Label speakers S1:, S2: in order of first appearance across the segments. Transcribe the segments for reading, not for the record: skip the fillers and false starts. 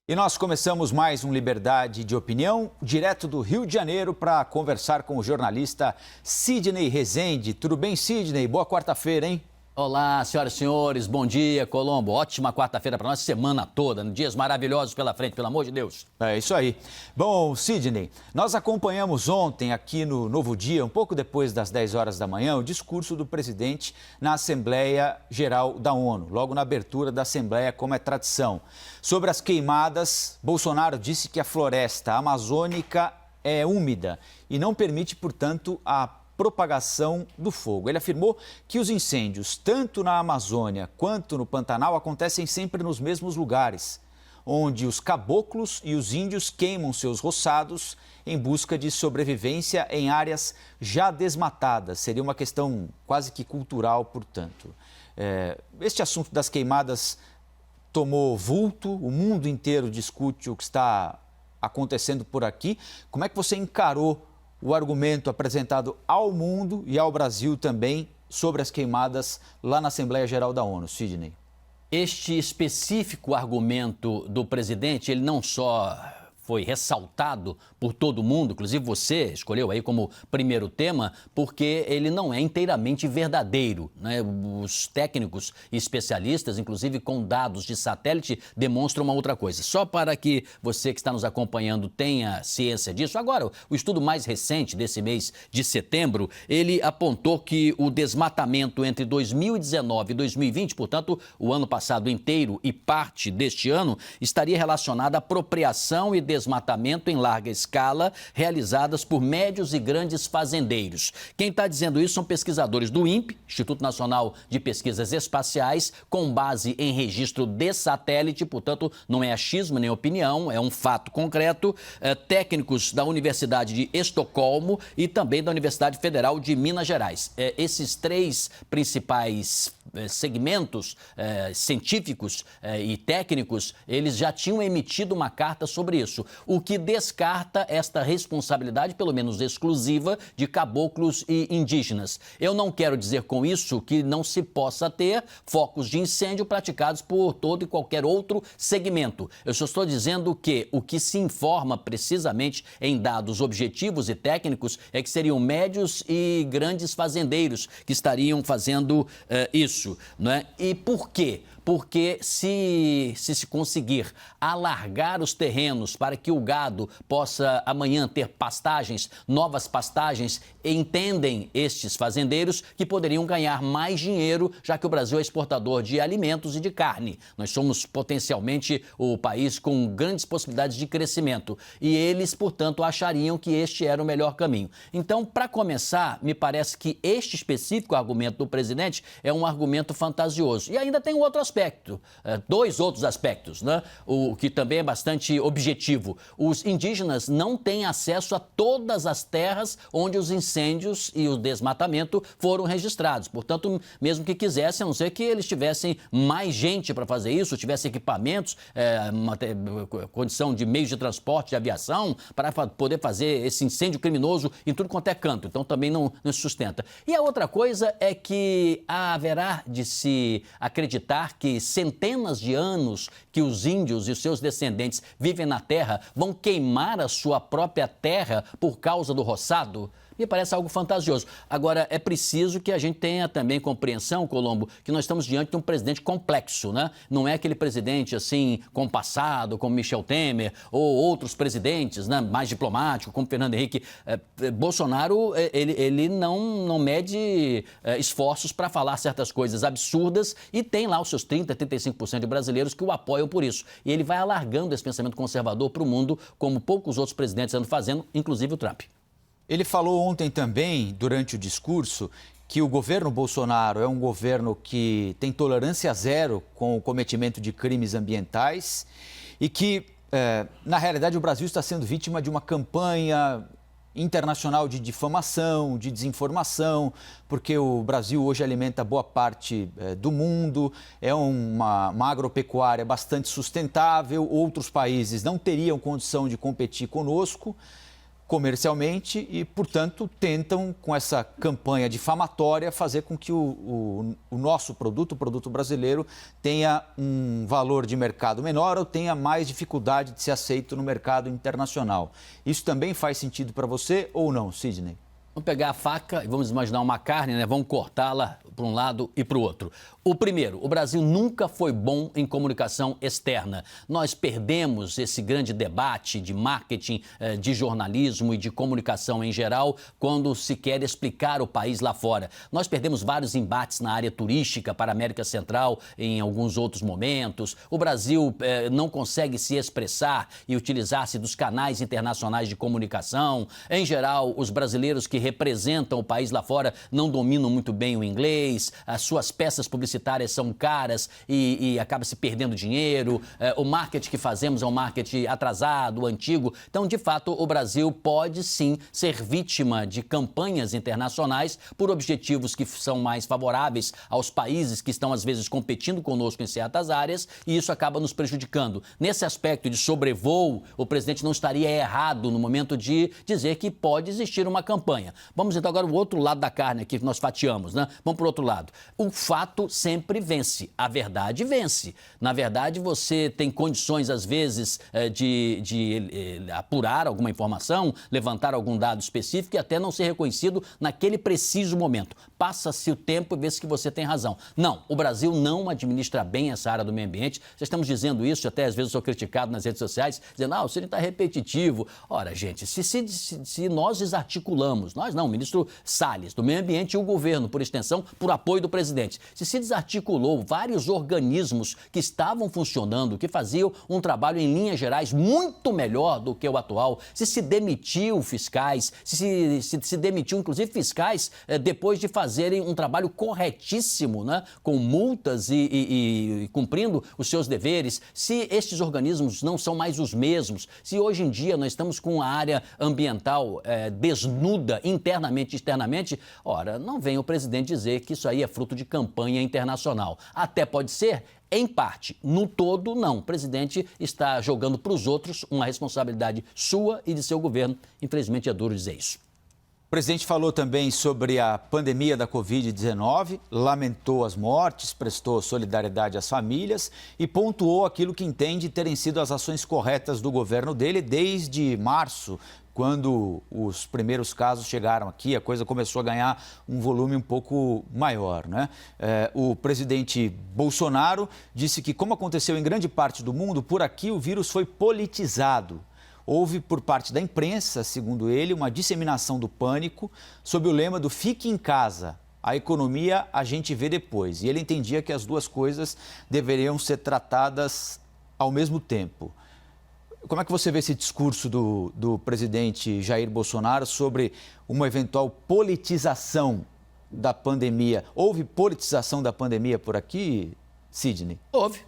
S1: E nós começamos mais um Liberdade de Opinião, direto do Rio de Janeiro, para conversar com o jornalista Sidney Rezende. Tudo bem, Sidney? Boa quarta-feira, hein?
S2: Olá, senhoras e senhores, bom dia, Colombo. Ótima quarta-feira para nós, semana toda, dias maravilhosos pela frente, pelo amor de Deus.
S1: É isso aí. Bom, Sidney, nós acompanhamos ontem aqui no Novo Dia, um pouco depois das 10 horas da manhã, o discurso do presidente na Assembleia Geral da ONU, logo na abertura da Assembleia, como é tradição. Sobre as queimadas, Bolsonaro disse que a floresta amazônica é úmida e não permite, portanto, a propagação do fogo. Ele afirmou que os incêndios, tanto na Amazônia quanto no Pantanal, acontecem sempre nos mesmos lugares, onde os caboclos e os índios queimam seus roçados em busca de sobrevivência em áreas já desmatadas. Seria uma questão quase que cultural, portanto. Este assunto das queimadas tomou vulto, o mundo inteiro discute o que está acontecendo por aqui. Como é que você encarou o argumento apresentado ao mundo e ao Brasil também sobre as queimadas lá na Assembleia Geral da ONU, Sidney?
S2: Este específico argumento do presidente, ele não só foi ressaltado por todo mundo, inclusive você escolheu aí como primeiro tema, porque ele não é inteiramente verdadeiro, né? Os técnicos e especialistas, inclusive com dados de satélite, demonstram uma outra coisa. Só para que você que está nos acompanhando tenha ciência disso, agora, o estudo mais recente desse mês de setembro, ele apontou que o desmatamento entre 2019 e 2020, portanto, o ano passado inteiro e parte deste ano, estaria relacionado à apropriação e desmatamento em larga escala realizadas por médios e grandes fazendeiros. Quem está dizendo isso são pesquisadores do INPE, Instituto Nacional de Pesquisas Espaciais, com base em registro de satélite, portanto, não é achismo nem opinião, é um fato concreto, técnicos da Universidade de Estocolmo e também da Universidade Federal de Minas Gerais. Esses três principais segmentos científicos e técnicos, eles já tinham emitido uma carta sobre isso, o que descarta esta responsabilidade, pelo menos exclusiva, de caboclos e indígenas. Eu não quero dizer com isso que não se possa ter focos de incêndio praticados por todo e qualquer outro segmento. Eu só estou dizendo que o que se informa precisamente em dados objetivos e técnicos é que seriam médios e grandes fazendeiros que estariam fazendo isso. Não é? E por quê? Porque se conseguir alargar os terrenos para que o gado possa amanhã ter pastagens, novas pastagens, entendem estes fazendeiros que poderiam ganhar mais dinheiro, já que o Brasil é exportador de alimentos e de carne. Nós somos potencialmente o país com grandes possibilidades de crescimento e eles, portanto, achariam que este era o melhor caminho. Então, para começar, me parece que este específico argumento do presidente é um argumento fantasioso. E ainda tem um outro aspecto. Dois outros aspectos, né? O que também é bastante objetivo. Os indígenas não têm acesso a todas as terras onde os incêndios e o desmatamento foram registrados. Portanto, mesmo que quisessem, a não ser que eles tivessem mais gente para fazer isso, tivessem equipamentos, condição de meios de transporte, de aviação, para poder fazer esse incêndio criminoso em tudo quanto é canto. Então, também não se sustenta. E a outra coisa é que haverá de se acreditar que centenas de anos que os índios e os seus descendentes vivem na terra vão queimar a sua própria terra por causa do roçado? Me parece algo fantasioso. Agora, é preciso que a gente tenha também compreensão, Colombo, que nós estamos diante de um presidente complexo, né? Não é aquele presidente, assim, compassado, como Michel Temer, ou outros presidentes, né, mais diplomáticos, como Fernando Henrique. Bolsonaro, ele não mede esforços para falar certas coisas absurdas e tem lá os seus 30%, 35% de brasileiros que o apoiam por isso. E ele vai alargando esse pensamento conservador para o mundo, como poucos outros presidentes andam fazendo, inclusive o Trump.
S1: Ele falou ontem também, durante o discurso, que o governo Bolsonaro é um governo que tem tolerância zero com o cometimento de crimes ambientais e que, na realidade, o Brasil está sendo vítima de uma campanha internacional de difamação, de desinformação, porque o Brasil hoje alimenta boa parte do mundo, é uma agropecuária bastante sustentável, outros países não teriam condição de competir conosco. comercialmente e, portanto, tentam, com essa campanha difamatória, fazer com que o nosso produto, o produto brasileiro, tenha um valor de mercado menor ou tenha mais dificuldade de ser aceito no mercado internacional. Isso também faz sentido para você ou não, Sidney?
S2: Vamos pegar a faca e vamos imaginar uma carne, né? Vamos cortá-la para um lado e para o outro. O primeiro, o Brasil nunca foi bom em comunicação externa. Nós perdemos esse grande debate de marketing, de jornalismo e de comunicação em geral, quando se quer explicar o país lá fora. Nós perdemos vários embates na área turística para a América Central em alguns outros momentos. O Brasil não consegue se expressar e utilizar-se dos canais internacionais de comunicação. Em geral, os brasileiros que representam o país lá fora não dominam muito bem o inglês, as suas peças publicitárias são caras e acaba se perdendo dinheiro, o marketing que fazemos é um marketing atrasado, antigo. Então, de fato, o Brasil pode sim ser vítima de campanhas internacionais por objetivos que são mais favoráveis aos países que estão, às vezes, competindo conosco em certas áreas e isso acaba nos prejudicando. Nesse aspecto de sobrevoo, o presidente não estaria errado no momento de dizer que pode existir uma campanha. Vamos então agora o outro lado da carne aqui que nós fatiamos, né? Vamos para o outro lado. O fato sempre vence. A verdade vence. Na verdade, você tem condições, às vezes, de apurar alguma informação, levantar algum dado específico e até não ser reconhecido naquele preciso momento. Passa-se o tempo e vê-se que você tem razão. Não, o Brasil não administra bem essa área do meio ambiente. Já estamos dizendo isso, até às vezes sou criticado nas redes sociais, dizendo, o senhor está repetitivo. Ora, gente, se nós desarticulamos, nós não, o ministro Salles, do meio ambiente e o governo, por extensão, por apoio do presidente, se desarticulou vários organismos que estavam funcionando, que faziam um trabalho em linhas gerais muito melhor do que o atual, se demitiu fiscais, se demitiu inclusive fiscais depois de fazerem um trabalho corretíssimo, né, com multas e cumprindo os seus deveres, se estes organismos não são mais os mesmos, se hoje em dia nós estamos com a área ambiental desnuda internamente e externamente, ora, não vem o presidente dizer que isso aí é fruto de campanha internacional. Até pode ser, em parte. No todo, não. O presidente está jogando para os outros uma responsabilidade sua e de seu governo. Infelizmente, é duro dizer isso.
S1: O presidente falou também sobre a pandemia da Covid-19, lamentou as mortes, prestou solidariedade às famílias e pontuou aquilo que entende terem sido as ações corretas do governo dele desde março, quando os primeiros casos chegaram aqui, a coisa começou a ganhar um volume um pouco maior, né? O presidente Bolsonaro disse que, como aconteceu em grande parte do mundo, por aqui o vírus foi politizado. Houve, por parte da imprensa, segundo ele, uma disseminação do pânico sob o lema do fique em casa. A economia a gente vê depois. E ele entendia que as duas coisas deveriam ser tratadas ao mesmo tempo. Como é que você vê esse discurso do presidente Jair Bolsonaro sobre uma eventual politização da pandemia? Houve politização da pandemia por aqui, Sidney?
S2: Houve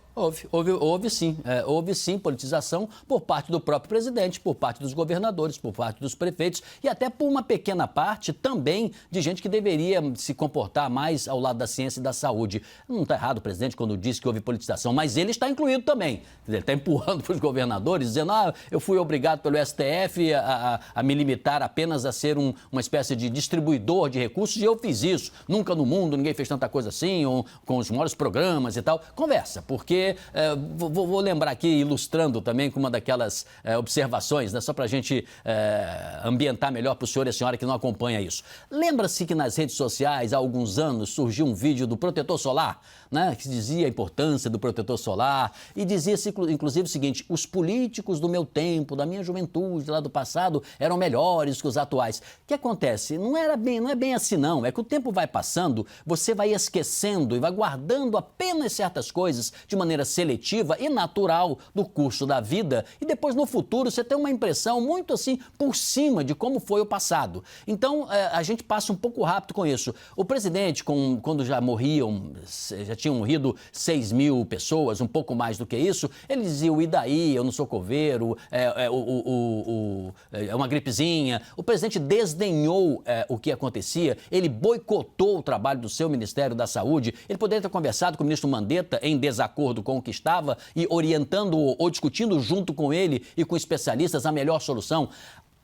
S2: sim politização por parte do próprio presidente, por parte dos governadores, por parte dos prefeitos e até por uma pequena parte também de gente que deveria se comportar mais ao lado da ciência e da saúde. Não está errado o presidente quando diz que houve politização, mas ele está incluído também. Ele está empurrando para os governadores, dizendo, eu fui obrigado pelo STF a me limitar apenas a ser uma espécie de distribuidor de recursos e eu fiz isso. Nunca no mundo ninguém fez tanta coisa assim, ou com os maiores programas e tal. Conversa, porque vou lembrar aqui, ilustrando também com uma daquelas observações, né, só para a gente ambientar melhor para o senhor e a senhora que não acompanha isso. Lembra-se que nas redes sociais, há alguns anos, surgiu um vídeo do protetor solar, né, que dizia a importância do protetor solar e dizia-se, inclusive, o seguinte, os políticos do meu tempo, da minha juventude, lá do passado, eram melhores que os atuais. O que acontece? Não é bem assim, não. É que o tempo vai passando, você vai esquecendo e vai guardando apenas certas coisas de maneira seletiva e natural do curso da vida e depois no futuro você tem uma impressão muito assim por cima de como foi o passado. Então a gente passa um pouco rápido com isso. O presidente, quando já tinham morrido 6 mil pessoas, um pouco mais do que isso, ele dizia, e daí, eu não sou coveiro, é uma gripezinha. O presidente desdenhou o que acontecia, ele boicotou o trabalho do seu Ministério da Saúde, ele poderia ter conversado com o ministro Mandetta em desacordo com o que estava e orientando ou discutindo junto com ele e com especialistas a melhor solução.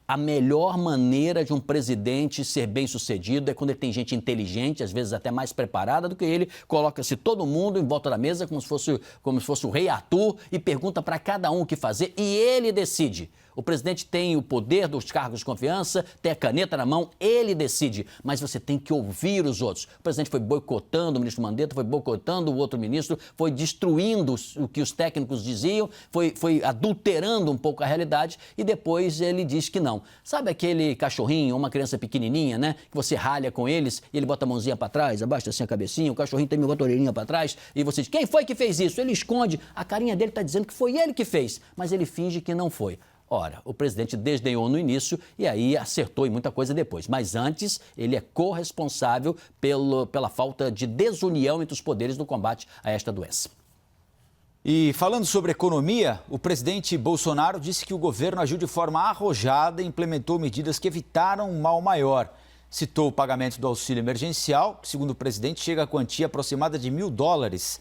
S2: A melhor maneira de um presidente ser bem-sucedido é quando ele tem gente inteligente, às vezes até mais preparada do que ele, coloca-se todo mundo em volta da mesa como se fosse o rei Arthur e pergunta para cada um o que fazer e ele decide. O presidente tem o poder dos cargos de confiança, tem a caneta na mão, ele decide, mas você tem que ouvir os outros. O presidente foi boicotando o ministro Mandetta, foi boicotando o outro ministro, foi destruindo o que os técnicos diziam, foi adulterando um pouco a realidade e depois ele diz que não. Sabe aquele cachorrinho, uma criança pequenininha, né, que você ralha com eles e ele bota a mãozinha para trás, abaixa assim a cabecinha, o cachorrinho tem uma orelhinha para trás e você diz, quem foi que fez isso? Ele esconde, a carinha dele está dizendo que foi ele que fez, mas ele finge que não foi. Ora, o presidente desdenhou no início e aí acertou em muita coisa depois. Mas antes, ele é corresponsável pela falta de desunião entre os poderes no combate a esta doença.
S1: E falando sobre economia, o presidente Bolsonaro disse que o governo agiu de forma arrojada e implementou medidas que evitaram um mal maior. Citou o pagamento do auxílio emergencial, que, segundo o presidente, chega à quantia aproximada de $1.000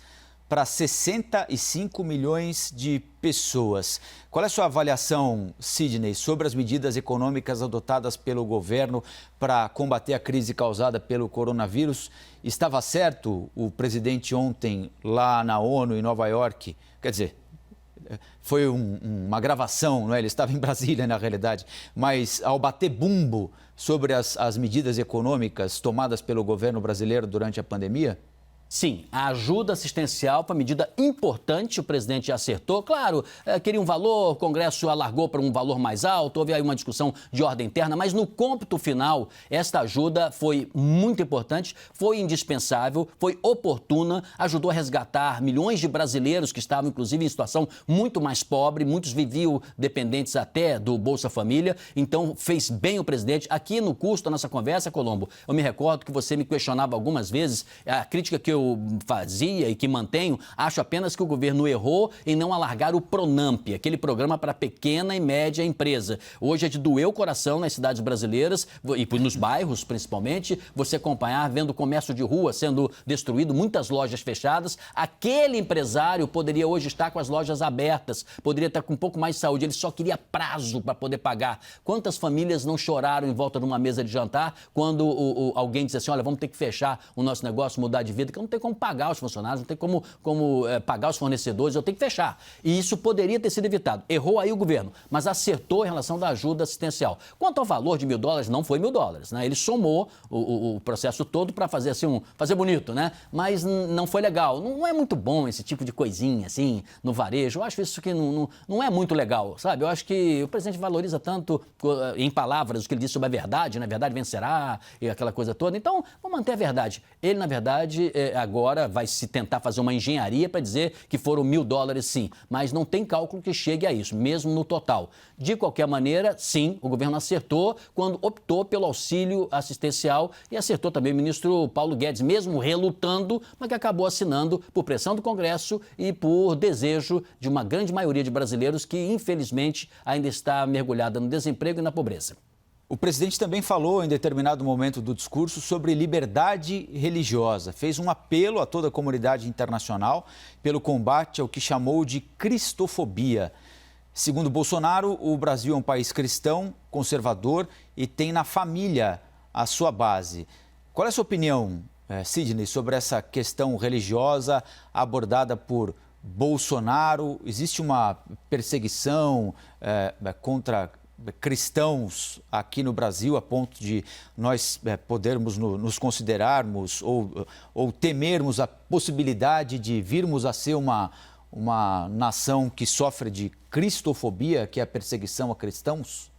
S1: para 65 milhões de pessoas. Qual é a sua avaliação, Sidney, sobre as medidas econômicas adotadas pelo governo para combater a crise causada pelo coronavírus? Estava certo o presidente ontem lá na ONU, em Nova York? Quer dizer, foi uma gravação, não é? Ele estava em Brasília, na realidade, mas ao bater bumbo sobre as medidas econômicas tomadas pelo governo brasileiro durante a pandemia?
S2: Sim, a ajuda assistencial foi uma medida importante, o presidente acertou. Claro, queria um valor, o Congresso alargou para um valor mais alto, houve aí uma discussão de ordem interna, mas no cômputo final, esta ajuda foi muito importante, foi indispensável, foi oportuna, ajudou a resgatar milhões de brasileiros que estavam, inclusive, em situação muito mais pobre, muitos viviam dependentes até do Bolsa Família, então fez bem o presidente. Aqui no curso da nossa conversa, Colombo, eu me recordo que você me questionava algumas vezes, a crítica que eu fazia e que mantenho, acho apenas que o governo errou em não alargar o Pronamp, aquele programa para pequena e média empresa. Hoje é de doer o coração nas cidades brasileiras e nos bairros, principalmente, você acompanhar vendo o comércio de rua sendo destruído, muitas lojas fechadas. Aquele empresário poderia hoje estar com as lojas abertas, poderia estar com um pouco mais de saúde, ele só queria prazo para poder pagar. Quantas famílias não choraram em volta de uma mesa de jantar quando alguém disse assim, olha, vamos ter que fechar o nosso negócio, mudar de vida, que não tem como pagar os funcionários, não tem como pagar os fornecedores, eu tenho que fechar. E isso poderia ter sido evitado. Errou aí o governo, mas acertou em relação da ajuda assistencial. Quanto ao valor de $1.000, não foi $1.000, né? Ele somou o processo todo para fazer assim, fazer bonito, né? Mas não foi legal. Não é muito bom esse tipo de coisinha, assim, no varejo. Eu acho isso que não é muito legal, sabe? Eu acho que o presidente valoriza tanto, em palavras, o que ele disse sobre a verdade, né? A verdade vencerá e aquela coisa toda. Então, vamos manter a verdade. Ele, na verdade, agora vai se tentar fazer uma engenharia para dizer que foram $1.000 sim, mas não tem cálculo que chegue a isso, mesmo no total. De qualquer maneira, sim, o governo acertou quando optou pelo auxílio assistencial e acertou também o ministro Paulo Guedes, mesmo relutando, mas que acabou assinando por pressão do Congresso e por desejo de uma grande maioria de brasileiros que, infelizmente, ainda está mergulhada no desemprego e na pobreza.
S1: O presidente também falou, em determinado momento do discurso, sobre liberdade religiosa. Fez um apelo a toda a comunidade internacional pelo combate ao que chamou de cristofobia. Segundo Bolsonaro, o Brasil é um país cristão, conservador e tem na família a sua base. Qual é a sua opinião, Sidney, sobre essa questão religiosa abordada por Bolsonaro? Existe uma perseguição contra cristãos aqui no Brasil a ponto de nós podermos nos considerarmos ou temermos a possibilidade de virmos a ser uma nação que sofre de cristofobia, que é a perseguição a cristãos?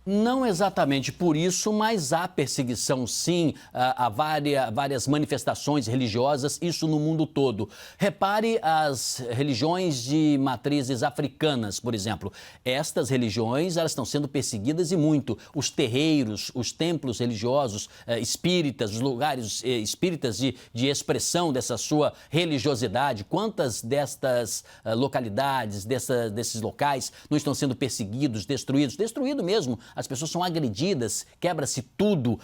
S2: Não exatamente por isso, mas há perseguição sim, há várias manifestações religiosas, isso no mundo todo. Repare as religiões de matrizes africanas, por exemplo. Estas religiões, elas estão sendo perseguidas e muito. Os terreiros, os templos religiosos espíritas, os lugares espíritas de expressão dessa sua religiosidade, quantas destas localidades, desses locais não estão sendo perseguidos, destruídos? Destruído mesmo. as pessoas são agredidas, quebra-se tudo.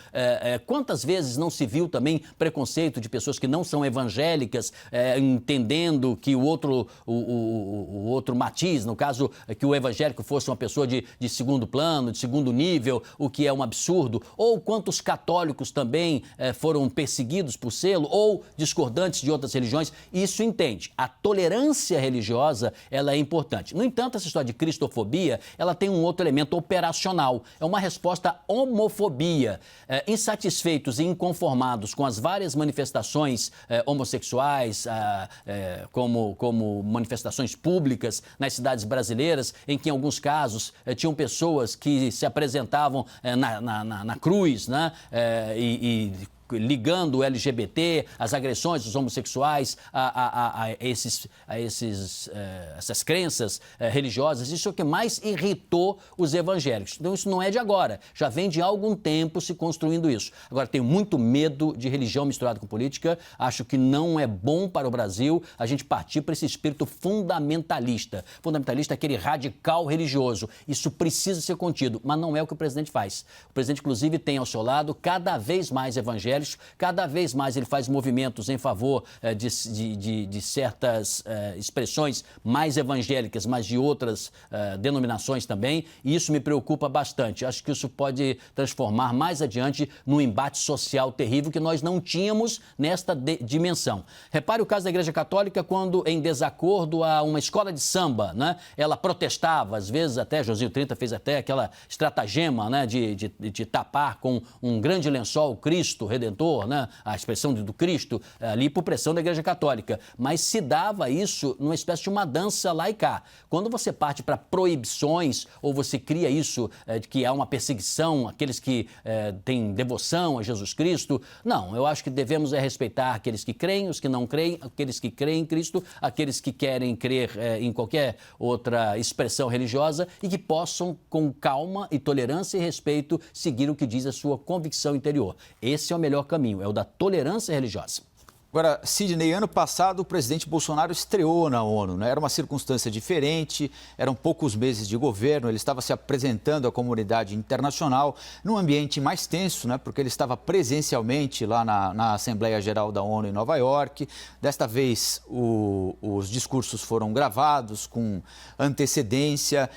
S2: Quantas vezes não se viu também preconceito de pessoas que não são evangélicas, entendendo que o outro matiz, no caso, que o evangélico fosse uma pessoa de segundo plano, de segundo nível, o que é um absurdo. Ou quantos católicos também foram perseguidos por sê-lo, ou discordantes de outras religiões. Isso entende. A tolerância religiosa, ela é importante. No entanto, essa história de cristofobia, ela tem um outro elemento operacional. É uma resposta à homofobia. Insatisfeitos e inconformados com as várias manifestações homossexuais, como manifestações públicas nas cidades brasileiras, em que, em alguns casos, tinham pessoas que se apresentavam na cruz, né? Ligando o LGBT, as agressões dos homossexuais essas crenças religiosas. Isso é o que mais irritou os evangélicos. Então, isso não é de agora. Já vem de algum tempo se construindo isso. Agora, tenho muito medo de religião misturada com política. Acho que não é bom para o Brasil a gente partir para esse espírito fundamentalista. Fundamentalista é aquele radical religioso. Isso precisa ser contido, mas não é o que o presidente faz. O presidente, inclusive, tem ao seu lado cada vez mais evangélicos. Cada vez mais ele faz movimentos em favor de certas expressões mais evangélicas, mas de outras denominações também, e isso me preocupa bastante. Acho que isso pode transformar mais adiante num embate social terrível que nós não tínhamos nesta dimensão. Repare o caso da Igreja Católica quando, em desacordo a uma escola de samba, né, ela protestava, às vezes até, Josinho 30 fez até aquela estratagema, né, de tapar com um grande lençol o Cristo Redentor, né? A expressão do Cristo, ali por pressão da Igreja Católica. Mas se dava isso numa espécie de uma dança laica. Quando você parte para proibições, ou você cria isso de que há uma perseguição àqueles que têm devoção a Jesus Cristo, não, eu acho que devemos respeitar aqueles que creem, os que não creem, aqueles que creem em Cristo, aqueles que querem crer em qualquer outra expressão religiosa e que possam, com calma e tolerância e respeito, seguir o que diz a sua convicção interior. Esse é o melhor caminho, é o da tolerância religiosa.
S1: Agora, Sidney, ano passado o presidente Bolsonaro estreou na ONU, né? Era uma circunstância diferente, eram poucos meses de governo, ele estava se apresentando à comunidade internacional num ambiente mais tenso, né? Porque ele estava presencialmente lá na Assembleia Geral da ONU em Nova York. Desta vez os discursos foram gravados com antecedência.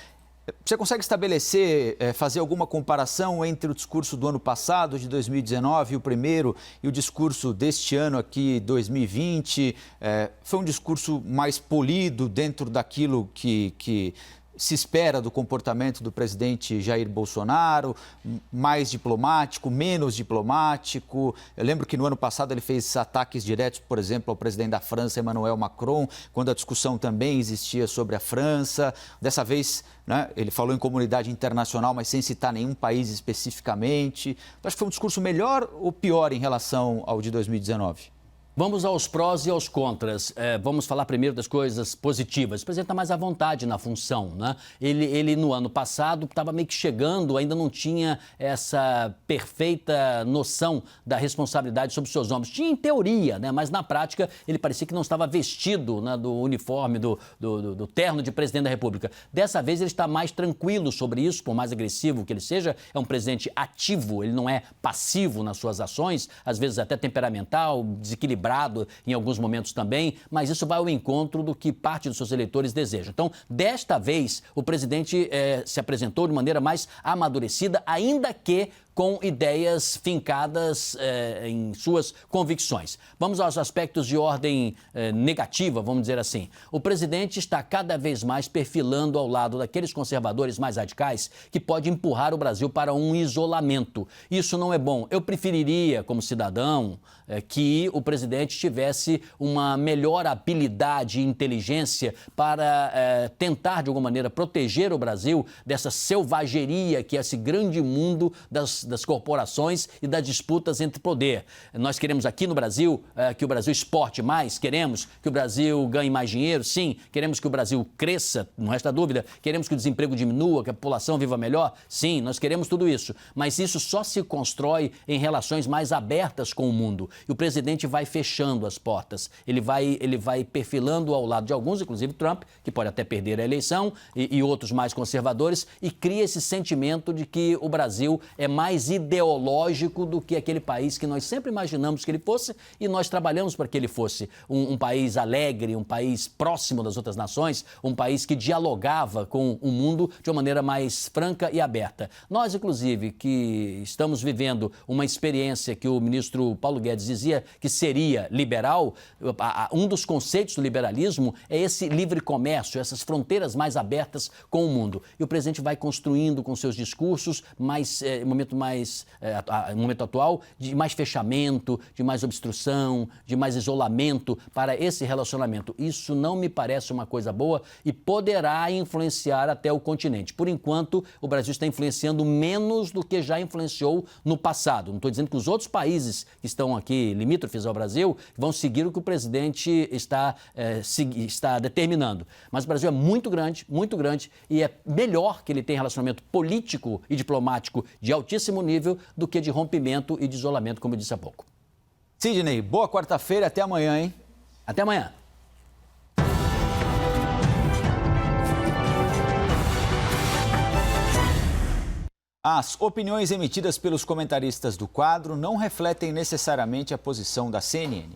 S1: Você consegue estabelecer, fazer alguma comparação entre o discurso do ano passado, de 2019, o primeiro, e o discurso deste ano aqui, 2020? Foi um discurso mais polido dentro daquilo que se espera do comportamento do presidente Jair Bolsonaro, mais diplomático, menos diplomático? Eu lembro que no ano passado ele fez ataques diretos, por exemplo, ao presidente da França, Emmanuel Macron, quando a discussão também existia sobre a França. Dessa vez, né, ele falou em comunidade internacional, mas sem citar nenhum país especificamente. Acho que foi um discurso melhor ou pior em relação ao de 2019?
S2: Vamos aos prós e aos contras. Vamos falar primeiro das coisas positivas. O presidente está mais à vontade na função, né? Ele no ano passado, estava meio que chegando, ainda não tinha essa perfeita noção da responsabilidade sobre os seus ombros. Tinha em teoria, né? Mas na prática ele parecia que não estava vestido, né, do uniforme, do terno de presidente da República. Dessa vez ele está mais tranquilo sobre isso, por mais agressivo que ele seja. É um presidente ativo, ele não é passivo nas suas ações, às vezes até temperamental, desequilibrado em alguns momentos também, mas isso vai ao encontro do que parte dos seus eleitores deseja. Então, desta vez, o presidente se apresentou de maneira mais amadurecida, ainda que com ideias fincadas em suas convicções. Vamos aos aspectos de ordem negativa, vamos dizer assim. O presidente está cada vez mais perfilando ao lado daqueles conservadores mais radicais que pode empurrar o Brasil para um isolamento. Isso não é bom. Eu preferiria, como cidadão, que o presidente tivesse uma melhor habilidade e inteligência para tentar, de alguma maneira, proteger o Brasil dessa selvageria que é esse grande mundo das das corporações e das disputas entre poder. Nós queremos aqui no Brasil que o Brasil exporte mais, queremos que o Brasil ganhe mais dinheiro, sim. Queremos que o Brasil cresça, não resta dúvida. Queremos que o desemprego diminua, que a população viva melhor, sim. Nós queremos tudo isso. Mas isso só se constrói em relações mais abertas com o mundo. E o presidente vai fechando as portas. Ele vai perfilando ao lado de alguns, inclusive Trump, que pode até perder a eleição, e outros mais conservadores, e cria esse sentimento de que o Brasil é mais ideológico do que aquele país que nós sempre imaginamos que ele fosse, e nós trabalhamos para que ele fosse um país alegre, um país próximo das outras nações, um país que dialogava com o mundo de uma maneira mais franca e aberta. Nós, inclusive, que estamos vivendo uma experiência que o ministro Paulo Guedes dizia que seria liberal, um dos conceitos do liberalismo é esse livre comércio, essas fronteiras mais abertas com o mundo. E o presidente vai construindo com seus discursos no momento atual, de mais fechamento, de mais obstrução, de mais isolamento para esse relacionamento. Isso não me parece uma coisa boa e poderá influenciar até o continente. Por enquanto, o Brasil está influenciando menos do que já influenciou no passado. Não estou dizendo que os outros países que estão aqui limítrofes ao Brasil vão seguir o que o presidente está determinando. Mas o Brasil é muito grande, e é melhor que ele tenha relacionamento político e diplomático de altíssimo nível do que de rompimento e de isolamento, como eu disse há pouco.
S1: Sidney, boa quarta-feira, até amanhã, hein?
S2: Até amanhã.
S1: As opiniões emitidas pelos comentaristas do quadro não refletem necessariamente a posição da CNN.